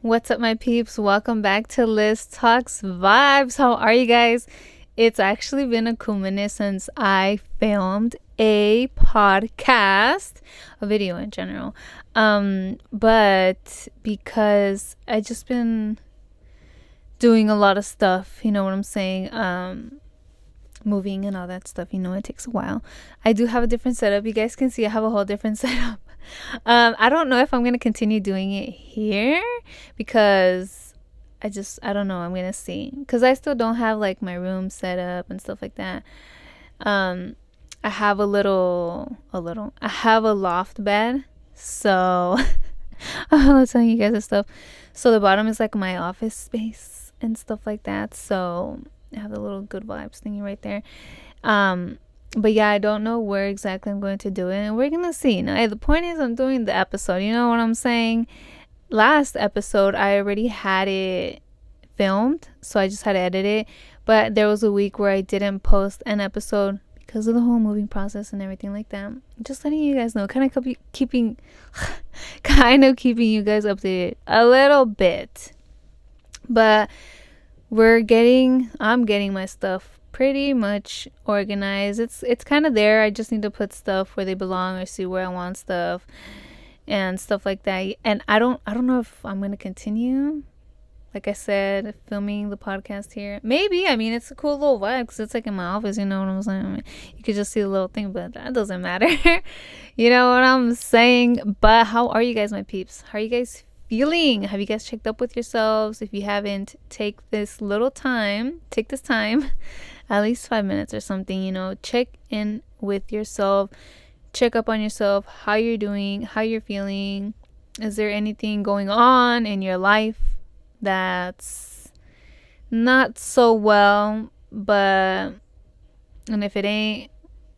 What's up, my peeps? Welcome back to Liz Talks Vibes. How are you guys? It's actually been a cool minute since I filmed a podcast, a video in general. But because I just been doing a lot of stuff, you know what I'm saying? Moving and all that stuff, it takes a while. I do have a different setup. You guys can see I have a whole different setup. I don't know if I'm gonna continue doing it here because I don't know. I'm gonna see because I still don't have like my room set up and stuff like that. I have I have a loft bed, so I was telling you guys this stuff. So the bottom is like my office space and stuff like that. So I have the little good vibes thingy right there. But yeah, I don't know where exactly I'm going to do it, and we're gonna see. Now, the point is, I'm doing the episode. You know what I'm saying? Last episode, I already had it filmed, so I just had to edit it. But there was a week where I didn't post an episode because of the whole moving process and everything like that. Just letting you guys know, kind of keeping you guys updated a little bit. But I'm getting my stuff pretty much organized. It's kind of there. I just need to put stuff where they belong or see where I want stuff and stuff like that. And I don't know if I'm going to continue, like I said, filming the podcast here. Maybe. I mean, it's a cool little vibe because it's like in my office, you know what I'm saying? I mean, you could just see the little thing, but that doesn't matter. You know what I'm saying? But how are you guys, my peeps? How are you guys feeling? Have you guys checked up with yourselves? If you haven't, take this time, at least 5 minutes or something, check in with yourself, check up on yourself, how you're doing, how you're feeling. Is there anything going on in your life that's not so well? And if it ain't,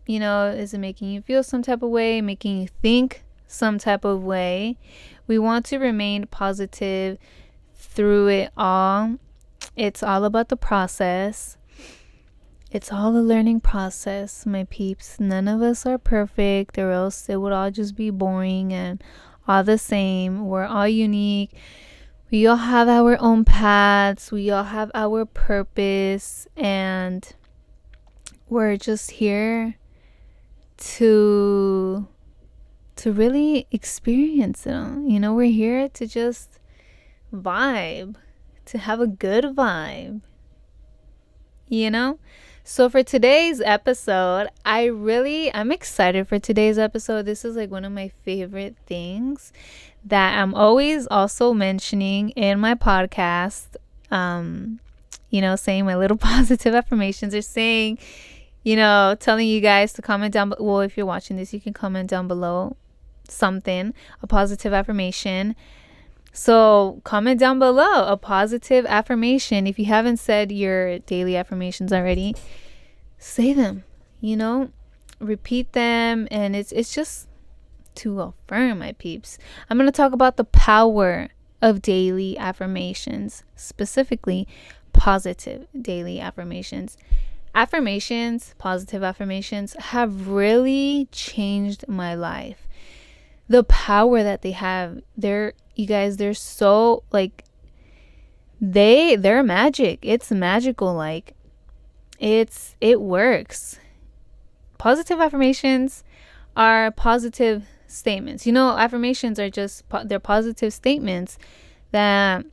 is it making you feel some type of way, making you think some type of way? We want to remain positive through it all. It's all about the process. It's all a learning process, my peeps. None of us are perfect, or else it would all just be boring and all the same. We're all unique. We all have our own paths. We all have our purpose, and we're just here to really experience it. We're here to just vibe, to have a good vibe. So for today's episode, I'm excited for today's episode. This is like one of my favorite things that I'm always also mentioning in my podcast. Saying my little positive affirmations, or saying, telling you guys to comment down. Well, if you're watching this, you can comment down below a positive affirmation. So comment down below a positive affirmation. If you haven't said your daily affirmations already, say them, repeat them. And it's just to affirm, my peeps. I'm going to talk about the power of daily affirmations, specifically positive daily affirmations. Positive affirmations have really changed my life. The power that they have, they're so like, they're magic. It's magical. Like, it works. Positive affirmations are positive statements. Affirmations are they're positive statements that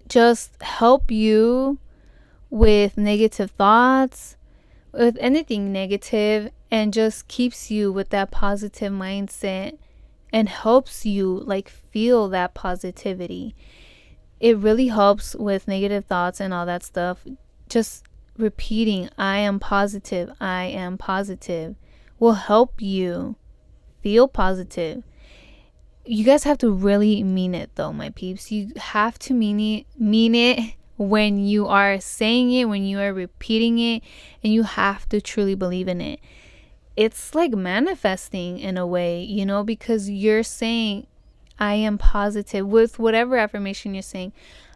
just help you with negative thoughts, with anything negative, and just keeps you with that positive mindset and helps you like feel that positivity. It really helps with negative thoughts and all that stuff. Just repeating, I am positive will help you feel positive. You guys have to really mean it though, my peeps. You have to mean it when you are saying it, when you are repeating it, and you have to truly believe in it. It's like manifesting in a way, because you're saying, I am positive with whatever affirmation you're saying.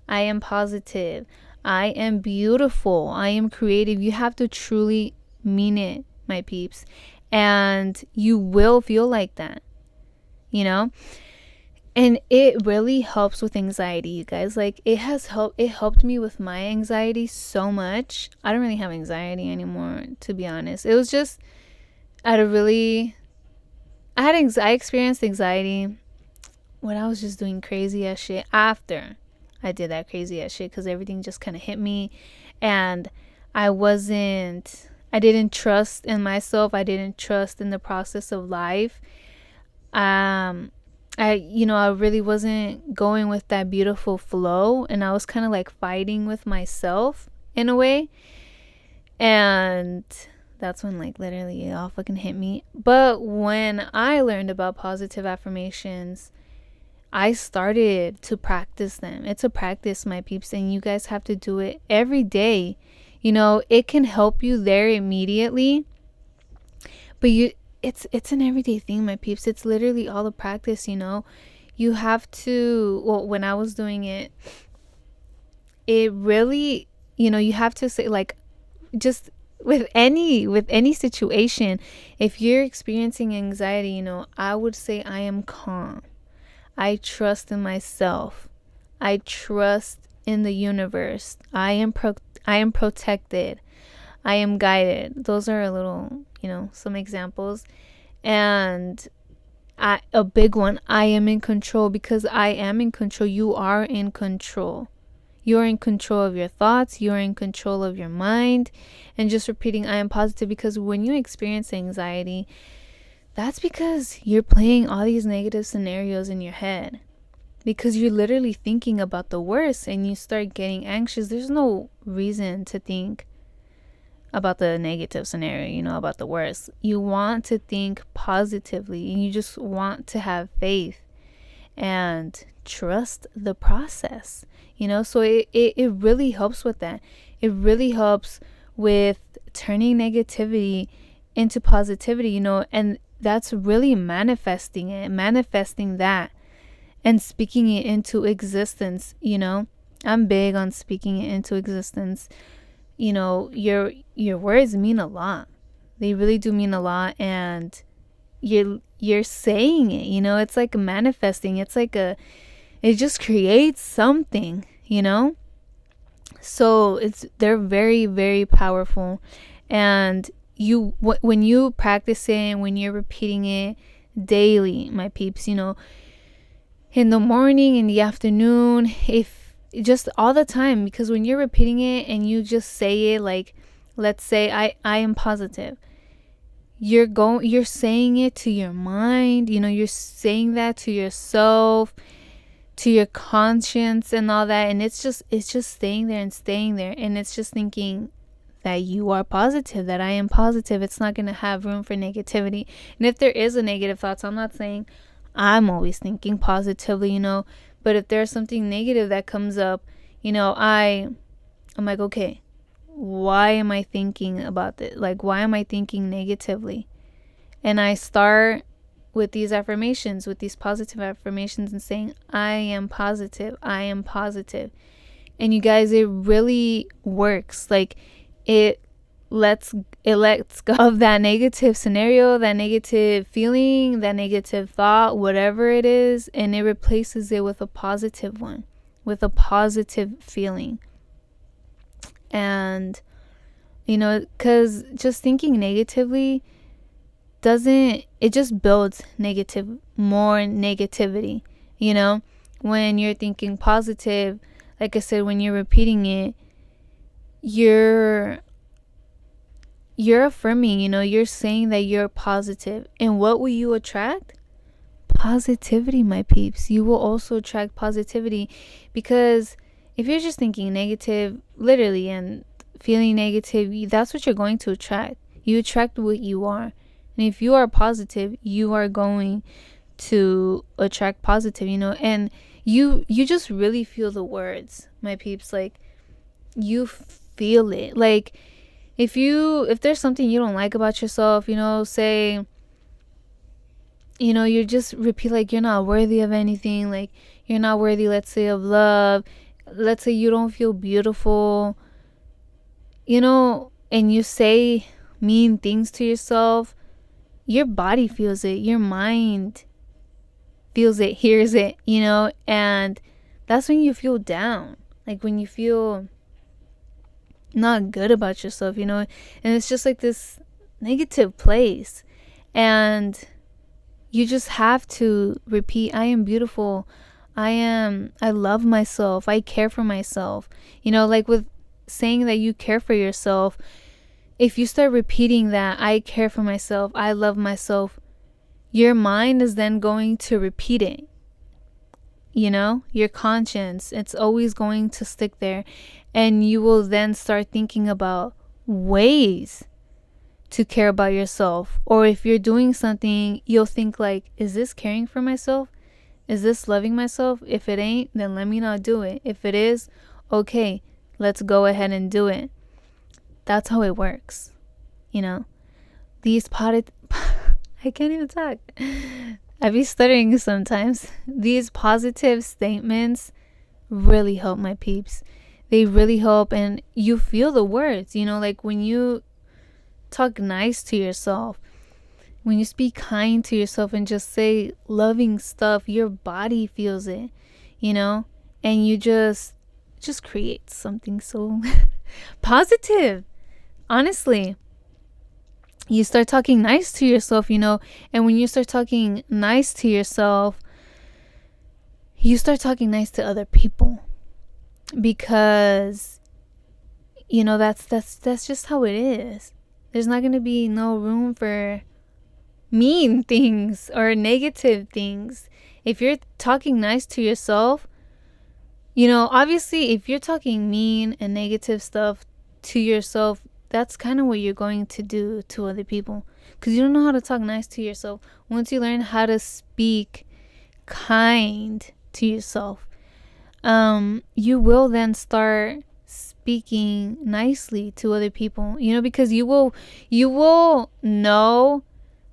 I am positive. I am beautiful. I am creative. You have to truly mean it, my peeps. And you will feel like that, And it really helps with anxiety, you guys. Like, it helped me with my anxiety so much. I don't really have anxiety anymore, to be honest. It was just at a really I experienced anxiety when I was just doing crazy ass shit after I did that crazy ass shit, because everything just kind of hit me, and I didn't trust in myself. I didn't trust in the process of life. I really wasn't going with that beautiful flow, and I was kind of like fighting with myself in a way. And that's when, like, literally it all fucking hit me. But when I learned about positive affirmations, I started to practice them. It's a practice, my peeps, and you guys have to do it every day. It can help you there immediately, but it's an everyday thing, my peeps. It's literally all a practice. You have to, well, when I was doing it, it really, you have to say, like, just with any situation, if you're experiencing anxiety, I would say, I am calm. I trust in myself. I trust in the universe. I am protected. I am guided. Those are a little, some examples. And a big one, I am in control, because I am in control. You are in control. You're in control of your thoughts. You're in control of your mind. And just repeating, I am positive, because when you experience anxiety, that's because you're playing all these negative scenarios in your head, because you're literally thinking about the worst, and you start getting anxious. There's no reason to think about the negative scenario, about the worst. You want to think positively, and you just want to have faith and trust the process. So it really helps with that. It really helps with turning negativity into positivity, and that's really manifesting that, and speaking it into existence. I'm big on speaking it into existence. Your words mean a lot. They really do mean a lot. And you're saying it, it's like manifesting. It just creates something. So they're very, very powerful. And when you practice it, when you're repeating it daily, my peeps, in the morning, in the afternoon, if just all the time, because when you're repeating it and you just say it, like, let's say I am positive, you're saying it to your mind, you're saying that to yourself, to your conscience and all that, and it's just staying there and staying there, and it's just thinking that you are positive, that I am positive. It's not going to have room for negativity. And if there is a negative thoughts, I'm not saying I'm always thinking positively, but if there's something negative that comes up, I'm like, okay, why am I thinking about this? Like, why am I thinking negatively? And I start with these affirmations, with these positive affirmations, and saying, I am positive. I am positive. And you guys, it really works. Like, it lets go of that negative scenario, that negative feeling, that negative thought, whatever it is, and it replaces it with a positive one, with a positive feeling. And because just thinking negatively it just builds more negativity. When you're thinking positive, like I said, when you're repeating it, you're affirming, you're saying that you're positive. And what will you attract? Positivity, my peeps. You will also attract positivity, because if you're just thinking negative, literally, and feeling negative, that's what you're going to attract. You attract what you are. And if you are positive, you are going to attract positive, and you just really feel the words, my peeps. Like, you feel it. Like, if there's something you don't like about yourself, say, you just repeat, like, you're not worthy of anything, like, you're not worthy, let's say, of love. Let's say you don't feel beautiful, and you say mean things to yourself. Your body feels it. Your mind feels it, hears it, and that's when you feel down. Like when you feel not good about yourself, and it's just like this negative place. And you just have to repeat, I am beautiful. I love myself. I care for myself. Like with saying that you care for yourself, if you start repeating that, I care for myself, I love myself, your mind is then going to repeat it. Your conscience, it's always going to stick there. And you will then start thinking about ways to care about yourself. Or if you're doing something, you'll think like, is this caring for myself? Is this loving myself? If it ain't, then let me not do it. If it is, okay, let's go ahead and do it. That's how it works. These potted I can't even talk. I be stuttering sometimes. These positive statements really help, my peeps. They really help, and you feel the words, like when you talk nice to yourself, when you speak kind to yourself and just say loving stuff, your body feels it, and you just create something so positive. Honestly, you start talking nice to yourself, and when you start talking nice to yourself, you start talking nice to other people, because that's just how it is. There's not going to be no room for mean things or negative things. If you're talking nice to yourself, obviously if you're talking mean and negative stuff to yourself, that's kind of what you're going to do to other people, because you don't know how to talk nice to yourself. Once you learn how to speak kind to yourself, you will then start speaking nicely to other people, because you will know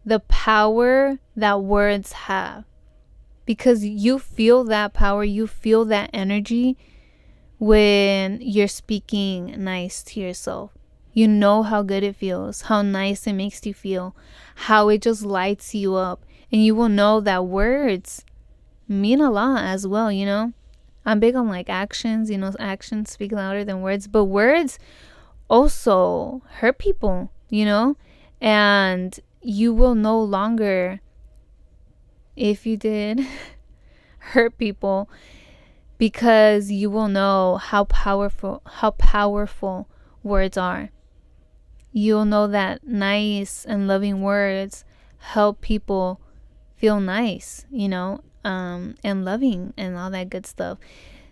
the power that words have, because you feel that power, you feel that energy when you're speaking nice to yourself. You know how good it feels, how nice it makes you feel, how it just lights you up. And you will know that words mean a lot as well, I'm big on like actions, actions speak louder than words, but words also hurt people, and you will no longer, if you did hurt people, because you will know how powerful words are. You'll know that nice and loving words help people feel nice, and loving and all that good stuff.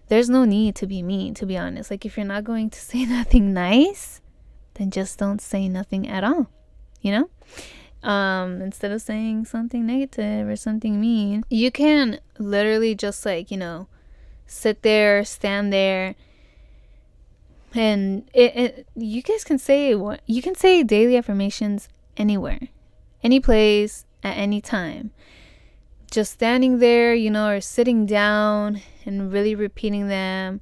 There's no need to be mean, to be honest. Like if you're not going to say nothing nice, then just don't say nothing at all, instead of saying something negative or something mean. You can literally just like, sit there, stand there, and you guys can say what you can say daily affirmations anywhere, any place, at any time. Just standing there, or sitting down and really repeating them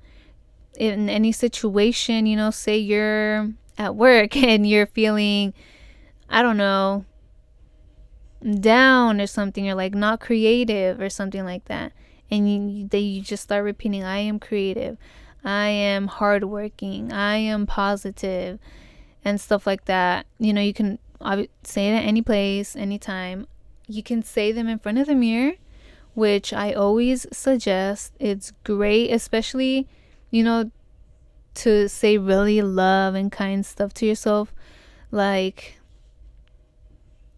in any situation. Say you're at work and you're feeling, I don't know, down or something, or like not creative or something like that, and you just start repeating, I am creative, I am hardworking, I am positive, and stuff like that. You can say it at any place, anytime. You can say them in front of the mirror, which I always suggest. It's great, especially, to say really love and kind stuff to yourself. Like,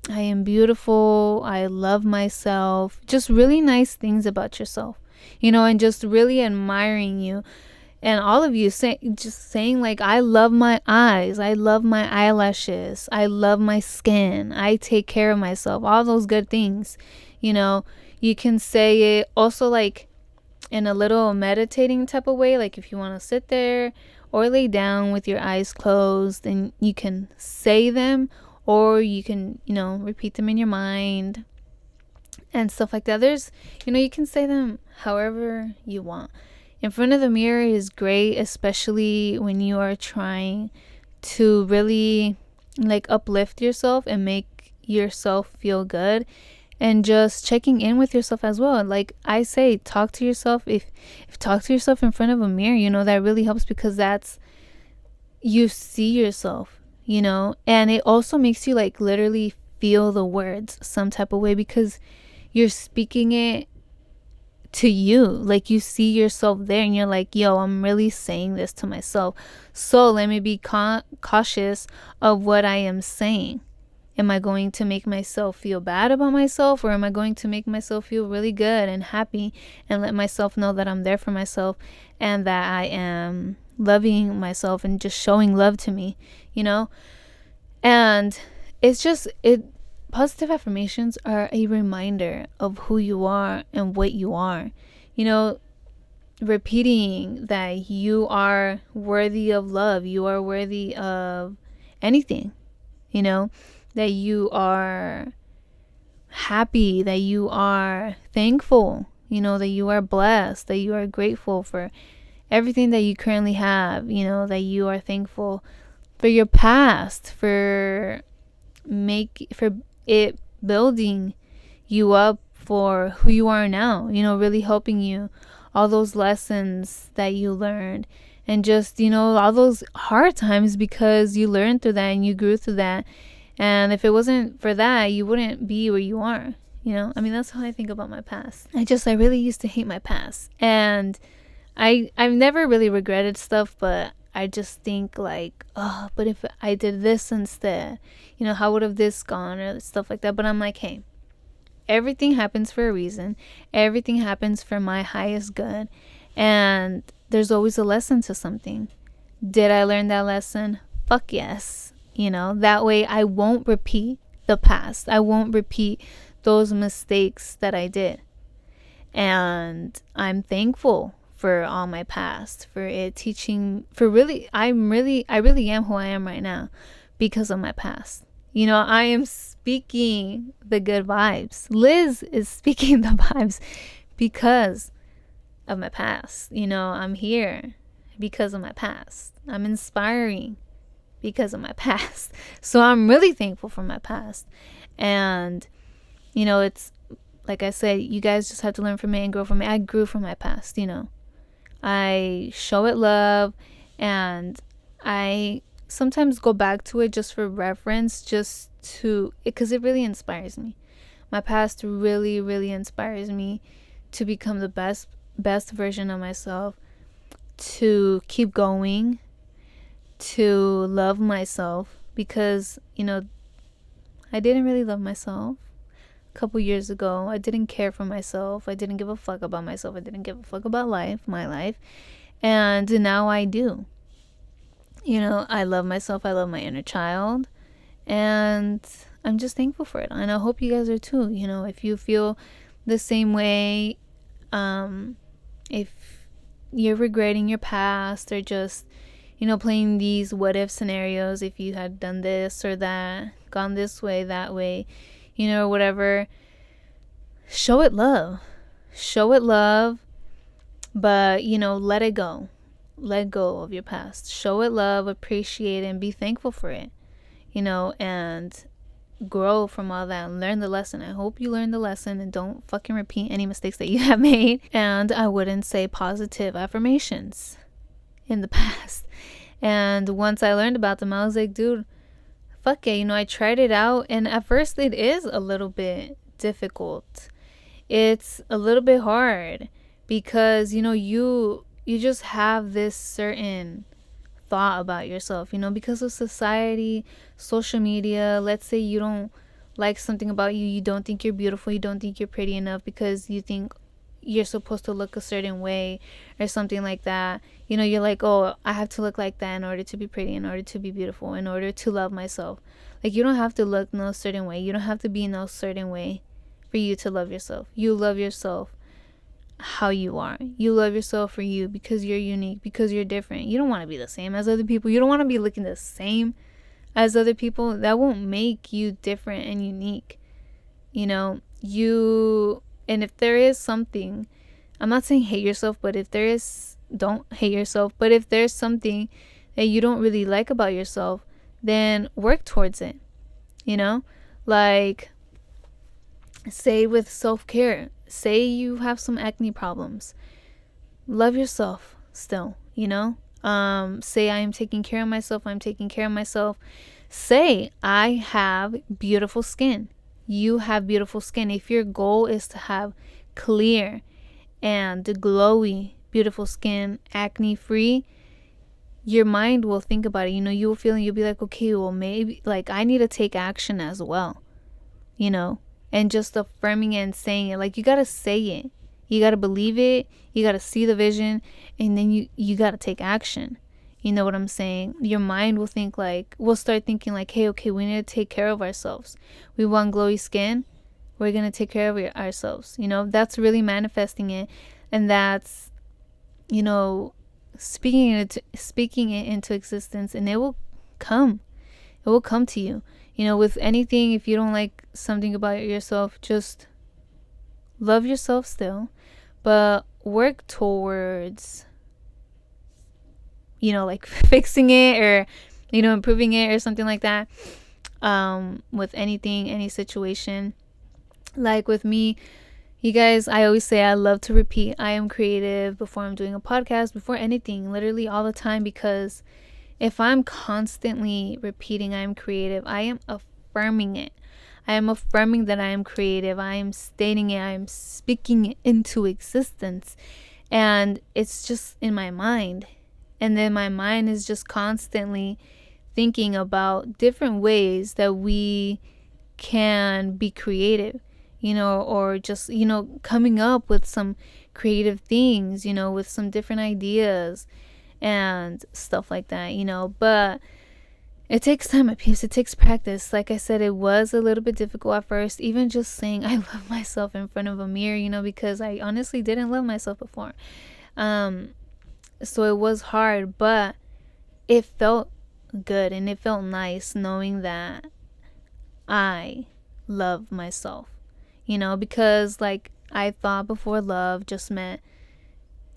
I am beautiful, I love myself. Just really nice things about yourself, and just really admiring you. And all of you just saying like, I love my eyes, I love my eyelashes, I love my skin, I take care of myself, all those good things. You can say it also like in a little meditating type of way, like if you want to sit there or lay down with your eyes closed, and you can say them, or you can repeat them in your mind and stuff like that. There's you can say them however you want. In front of the mirror is great, especially when you are trying to really like uplift yourself and make yourself feel good. and just checking in with yourself as well. Like I say, talk to yourself. If talk to yourself in front of a mirror, that really helps, because that's, you see yourself, and it also makes you like literally feel the words some type of way, because you're speaking it to you. Like you see yourself there and you're like, yo, I'm really saying this to myself, so let me be cautious of what I am saying. Am I going to make myself feel bad about myself, or am I going to make myself feel really good and happy and let myself know that I'm there for myself and that I am loving myself and just showing love to me, And it's just, positive affirmations are a reminder of who you are and what you are. Repeating that you are worthy of love, you are worthy of anything, that you are happy, that you are thankful, that you are blessed, that you are grateful for everything that you currently have, that you are thankful for your past, for it building you up for who you are now, really helping you, all those lessons that you learned, and just, all those hard times, because you learned through that and you grew through that. And if it wasn't for that, you wouldn't be where you are. That's how I think about my past. I really used to hate my past. And I've never really regretted stuff, but I just think like, oh, but if I did this instead, how would have this gone, or stuff like that. But I'm like, hey, everything happens for a reason. Everything happens for my highest good. And there's always a lesson to something. Did I learn that lesson? Fuck yes. That way I won't repeat the past. I won't repeat those mistakes that I did. And I'm thankful for all my past, for it teaching, I really am who I am right now because of my past. I am speaking the good vibes. Liz is speaking the vibes because of my past. I'm here because of my past. I'm inspiring because of my past. So I'm really thankful for my past. And, it's like I said, you guys just have to learn from it and grow from it. I grew from my past, I show it love, and I sometimes go back to it just for reference, because it really inspires me. My past really, really inspires me to become the best version of myself, to keep going, to love myself, because, I didn't really love myself a couple years ago. I didn't care for myself. I didn't give a fuck about myself. I didn't give a fuck about my life. And now I do. I love myself. I love my inner child. And I'm just thankful for it. And I hope you guys are too. If you feel the same way, if you're regretting your past, or just, playing these what if scenarios, if you had done this or that, gone this way, that way, or whatever, show it love. But, let it go. Let go of your past. Show it love, appreciate it, and be thankful for it, and grow from all that and learn the lesson. I hope you learn the lesson and don't fucking repeat any mistakes that you have made. And I wouldn't say positive affirmations in the past. And once I learned about them, I was like, dude, fuck it. I tried it out, and at first it is a little bit difficult. It's a little bit hard because, you just have this certain thought about yourself, because of society, social media. Let's say you don't like something about you. You don't think you're beautiful. You don't think you're pretty enough because you think you're supposed to look a certain way or something like that. You're like, oh, I have to look like that in order to be pretty, in order to be beautiful, in order to love myself. Like, you don't have to look no certain way. You don't have to be no certain way for you to love yourself. You love yourself how you are. You love yourself for you, because you're unique, because you're different. You don't want to be the same as other people. You don't want to be looking the same as other people. That won't make you different and unique. And if there is something, I'm not saying hate yourself, but don't hate yourself. But if there's something that you don't really like about yourself, then work towards it. Like, Say with self-care. Say you have some acne problems. Love yourself still, say I am taking care of myself. I'm taking care of myself. Say I have beautiful skin. You have beautiful skin. If your goal is to have clear and glowy, beautiful skin, acne free, your mind will think about it. You will feel and you'll be like, okay, well, maybe like I need to take action as well, you know, and just affirming it and saying it. Like, you got to say it. You got to believe it. You got to see the vision, and then you got to take action. You know what I'm saying? Your mind will think like, we'll start thinking like, hey, okay, we need to take care of ourselves. We want glowy skin. We're going to take care of ourselves. That's really manifesting it. And that's, speaking it into existence, and it will come. It will come to you. With anything, if you don't like something about yourself, just love yourself still, but work towards, like fixing it, or, improving it or something like that. With anything, any situation. Like with me, you guys, I always say I love to repeat. I am creative before I'm doing a podcast, before anything, literally all the time, because if I'm constantly repeating I am creative, I am affirming it. I am affirming that I am creative. I am stating it. I am speaking it into existence. And it's just in my mind. And then my mind is just constantly thinking about different ways that we can be creative, or just, coming up with some creative things, with some different ideas and stuff like that, but it takes time, my peeps. It takes practice. Like I said, it was a little bit difficult at first, even just saying I love myself in front of a mirror, because I honestly didn't love myself before. So it was hard, but it felt good, and it felt nice knowing that I love myself, because like I thought before, love just meant,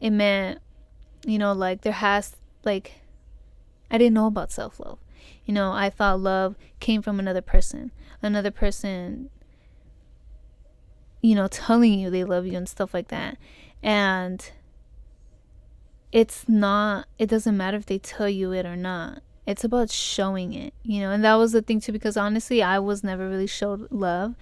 like there has, like, I didn't know about self-love. I thought love came from another person, telling you they love you and stuff like that. And it doesn't matter if they tell you it or not. It's about showing it, and that was the thing too, because honestly, I was never really showed love,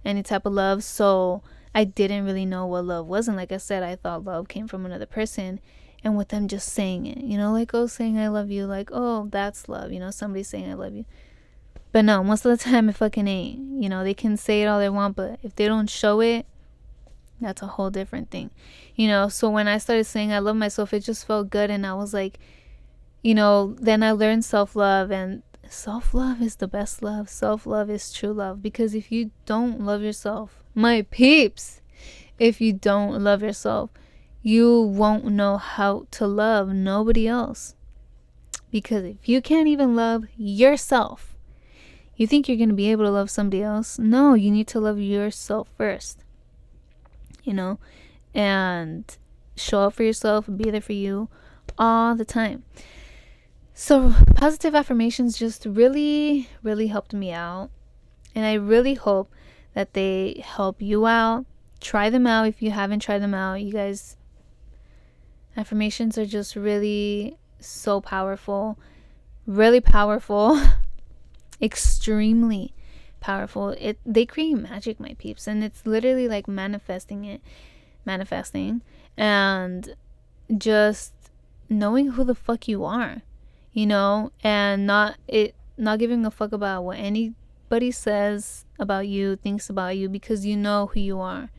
any type of love. So I didn't really know what love was. And like I said, I thought love came from another person. And with them just saying it, like, oh, saying I love you, like, oh, that's love, somebody saying I love you. But no, most of the time it fucking ain't. They can say it all they want, but if they don't show it, that's a whole different thing. So when I started saying I love myself, it just felt good. And I was like, then I learned self-love, and self-love is the best love. Self-love is true love, because if you don't love yourself, my peeps, if you don't love yourself, you won't know how to love nobody else. Because if you can't even love yourself, you think you're going to be able to love somebody else? No, you need to love yourself first. And show up for yourself and be there for you all the time. So positive affirmations just really, really helped me out. And I really hope that they help you out. Try them out if you haven't tried them out. You guys, affirmations are just really so powerful. Really powerful. Extremely powerful. They create magic, my peeps. And it's literally like manifesting and just knowing who the fuck you are, and not giving a fuck about what anybody says about you, thinks about you, because you know who you are,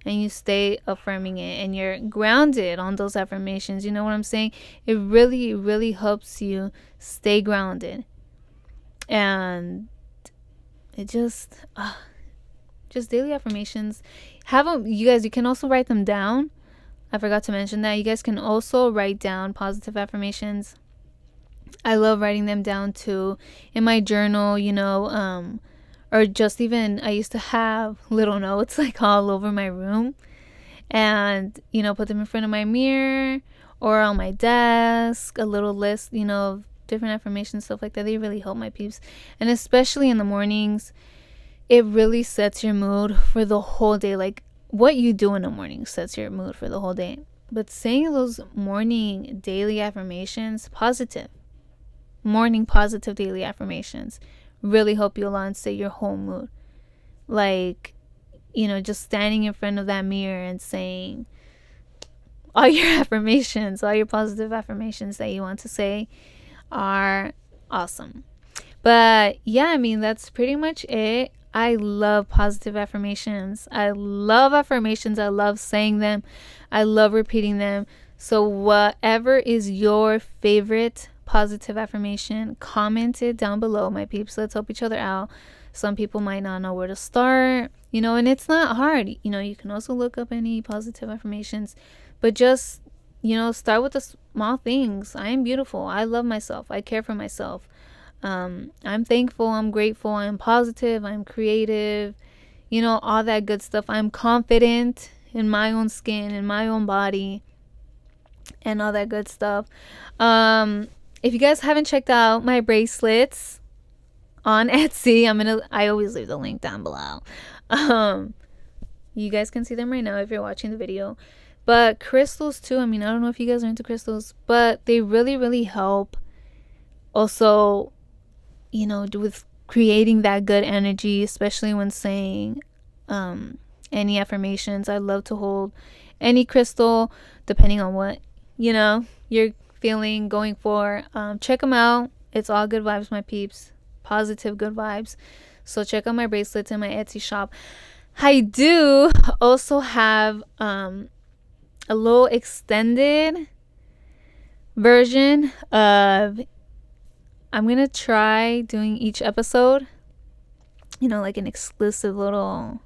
and you stay affirming it, and you're grounded on those affirmations. You know what I'm saying? It really, really helps you stay grounded. And it just daily affirmations. Have them, you guys. You can also write them down. I forgot to mention that. You guys can also write down positive affirmations. I love writing them down too in my journal, or just even, I used to have little notes like all over my room, and put them in front of my mirror or on my desk, a little list, of different affirmations, stuff like that. They really help, my peeps. And especially in the mornings, it really sets your mood for the whole day. Like what you do in the morning sets your mood for the whole day. But saying those morning daily affirmations, positive, morning positive daily affirmations, really help you a lot and set your whole mood. Like, just standing in front of that mirror and saying all your affirmations, all your positive affirmations that you want to say are awesome. But yeah, I mean, that's pretty much it. I love positive affirmations. I love affirmations. I love saying them. I love repeating them. So whatever is your favorite positive affirmation, comment it down below, my peeps. Let's help each other out. Some people might not know where to start, and it's not hard. You can also look up any positive affirmations, but just, start with the small things. I am beautiful. I love myself. I care for myself. I'm thankful, I'm grateful, I'm positive, I'm creative, all that good stuff. I'm confident in my own skin, in my own body, and all that good stuff. If you guys haven't checked out my bracelets on Etsy, I always leave the link down below. You guys can see them right now if you're watching the video. But crystals too, I don't know if you guys are into crystals, but they really, really help. Also, with creating that good energy, especially when saying any affirmations. I love to hold any crystal, depending on what, you're feeling, going for. Check them out. It's all good vibes, my peeps. Positive, good vibes. So check out my bracelets in my Etsy shop. I do also have a little extended version of, I'm going to try doing each episode, like an exclusive little,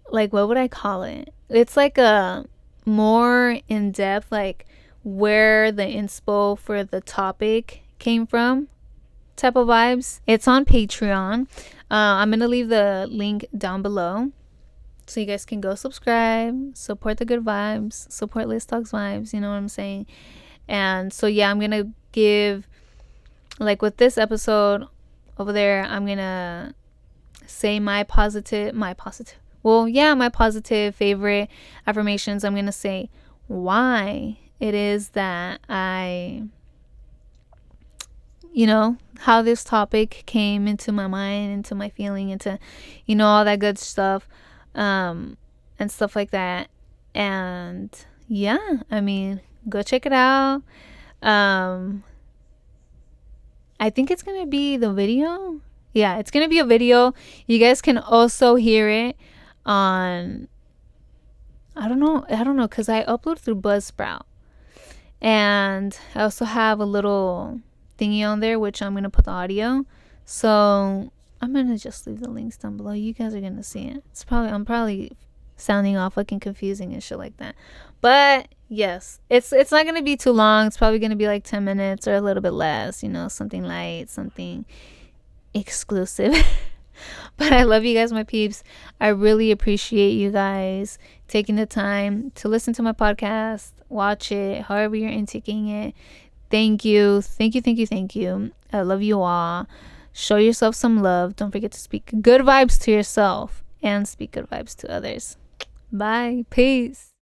like, what would I call it? It's like a more in-depth, like where the inspo for the topic came from type of vibes. It's on Patreon. I'm going to leave the link down below so you guys can go subscribe, support the good vibes, support Liz Talks vibes, you know what I'm saying? And so, yeah, I'm going to give, like with this episode over there, I'm gonna say my positive favorite affirmations. I'm gonna say why it is that how this topic came into my mind, into my feeling, into all that good stuff, and stuff like that. And yeah, go check it out. I think it's going to be the video. Yeah, it's going to be a video. You guys can also hear it on, I don't know, because I upload through Buzzsprout. And I also have a little thingy on there, which I'm going to put the audio. So I'm going to just leave the links down below. You guys are going to see it. I'm probably sounding all fucking confusing and shit like that. But yes, it's not going to be too long. It's probably going to be like 10 minutes or a little bit less, something light, something exclusive. But I love you guys, my peeps. I really appreciate you guys taking the time to listen to my podcast, watch it, however you're intaking it. Thank you. Thank you, thank you, thank you. I love you all. Show yourself some love. Don't forget to speak good vibes to yourself and speak good vibes to others. Bye. Peace.